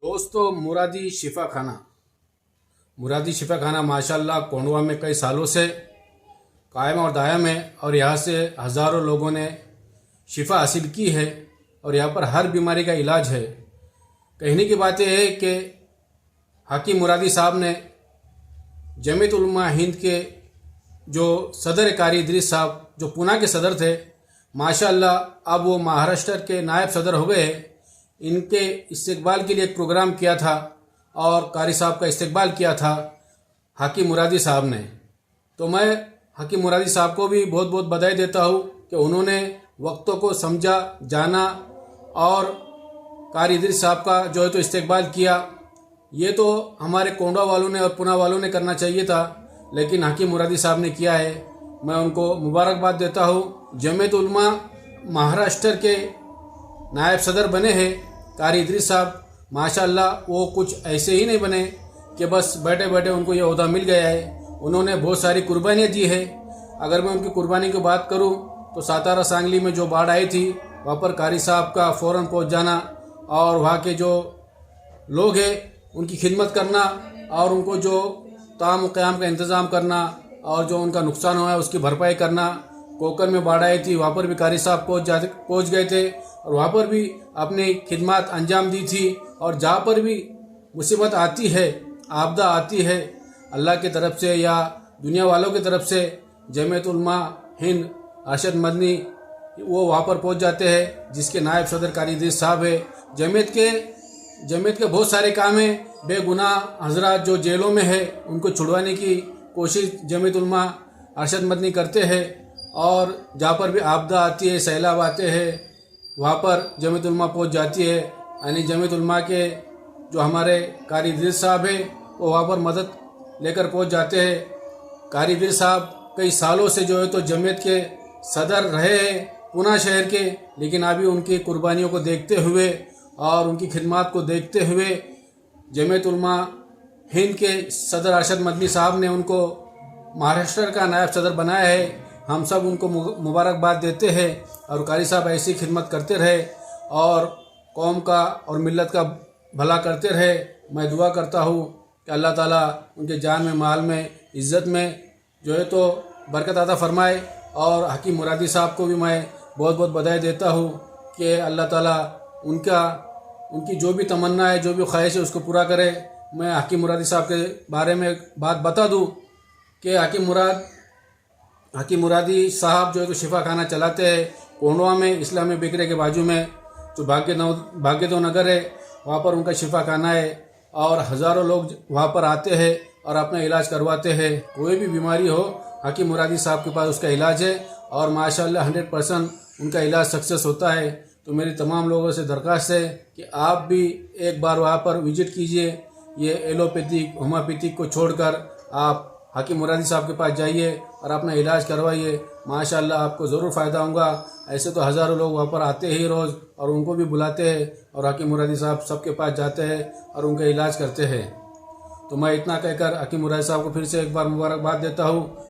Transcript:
दोस्तों, मुरादी शिफा खाना माशाल्लाह कोंडवा में कई सालों से कायम और दायम है और यहाँ से हज़ारों लोगों ने शिफा हासिल की है और यहाँ पर हर बीमारी का इलाज है। कहने की बात यह है कि हाकिम मुरादी साहब ने जमीयत उलमा हिंद के जो सदर कारी इदरीस साहब जो पूना के सदर थे, माशाल्लाह अब वो महाराष्ट्र के नायब सदर हो गए हैं। इनके इस्तकबाल के लिए एक प्रोग्राम किया था और कारी साहब का इस्तकबाल किया था हाकिम मुरादी साहब ने। तो मैं हाकिम मुरादी साहब को भी बहुत बहुत बधाई देता हूँ कि उन्होंने वक्तों को समझा, जाना और कारी इदरीस साहब का जो है तो इस्तकबाल किया। ये तो हमारे कोंडवा वालों ने और पुना वालों ने करना चाहिए था, लेकिन हाकिम मुरादी साहब ने किया है। मैं उनको मुबारकबाद देता हूँ। जमीयत उलमा महाराष्ट्र के नायब सदर बने हैं कारी इदरीस साहब, माशाल्लाह वो कुछ ऐसे ही नहीं बने कि बस बैठे बैठे उनको ये ओहदा मिल गया है। उन्होंने बहुत सारी कुर्बानियाँ दी है। अगर मैं उनकी कुर्बानी की बात करूँ तो सातारा सांगली में जो बाढ़ आई थी वहाँ पर कारी साहब का फ़ौरन पहुँच जाना और वहाँ के जो लोग हैं उनकी खिदमत करना और उनको जो ताम क़याम का इंतज़ाम करना और जो उनका नुकसान हुआ है उसकी भरपाई करना। कोकन में बाढ़ आई थी, वहाँ पर भी कारी साहब पहुँच गए थे और वहाँ पर भी अपनी खिदमत अंजाम दी थी। और जहाँ पर भी मुसीबत आती है, आपदा आती है, अल्लाह की तरफ से या दुनिया वालों की तरफ से, जमीयत उलमा हिंद अरशद मदनी वो वहाँ पर पहुँच जाते हैं, जिसके नायब सदर कारी इदरीस साहब है। जमीयत के बहुत सारे काम हैं। बेगुनाह हजरात जो जेलों में है उनको छुड़वाने की कोशिश जमीयत उलमा अरशद मदनी करते हैं। और जहाँ पर भी आपदा आती है, सैलाब आते हैं, वहाँ पर जमीयत उलमा पहुँच जाती है। यानी जमीयत उलमा के जो हमारे कारी इदरीस साहब है वो वहाँ पर मदद लेकर पहुँच जाते हैं। कारी इदरीस साहब कई सालों से जो है तो जमीयत के सदर रहे हैं पूना शहर के, लेकिन अभी उनकी कुर्बानियों को देखते हुए और उनकी खिदमत को देखते हुए जमीयत उलमा हिंद के सदर अरशद मदनी साहब ने उनको महाराष्ट्र का नायब सदर बनाया है। हम सब उनको मुबारकबाद देते हैं और कारी साहब ऐसी खिदमत करते रहे और कौम का और मिल्लत का भला करते रहे। मैं दुआ करता हूँ कि अल्लाह ताला उनके जान में, माल में, इज़्ज़त में जो है तो बरकत अता फरमाए। और हाकिम मुरादी साहब को भी मैं बहुत बहुत बधाई देता हूँ कि अल्लाह ताला उनकी जो भी तमन्ना है, जो भी ख्वाहिश है उसको पूरा करे। मैं हाकिम मुरादी साहब के बारे में बात बता दूँ कि हाकिम मुरादी साहब जो है तो शिफा खाना चलाते हैं कोंडवा में, इस्लामी बेकरे के बाजू में जो भाग्यदो नगर है, वहाँ पर उनका शिफा खाना है और हज़ारों लोग वहाँ पर आते हैं और अपना इलाज करवाते हैं। कोई भी बीमारी हो, हाकिम मुरादी साहब के पास उसका इलाज है और माशाल्लाह 100% उनका इलाज सक्सेस होता है। तो मेरी तमाम लोगों से दरख्वास्त है कि आप भी एक बार वहाँ पर विजिट कीजिए। ये एलोपैथिक, होम्योपैथिक को छोड़कर आप हाकिम मुरादी साहब के पास जाइए और अपना इलाज करवाइए। माशाल्लाह आपको ज़रूर फ़ायदा होगा। ऐसे तो हज़ारों लोग वहाँ पर आते ही रोज़ और उनको भी बुलाते हैं और हाकिम मुरादी साहब सबके पास जाते हैं और उनका इलाज करते हैं। तो मैं इतना कहकर हाकिम मुरादी साहब को फिर से एक बार मुबारकबाद देता हूँ।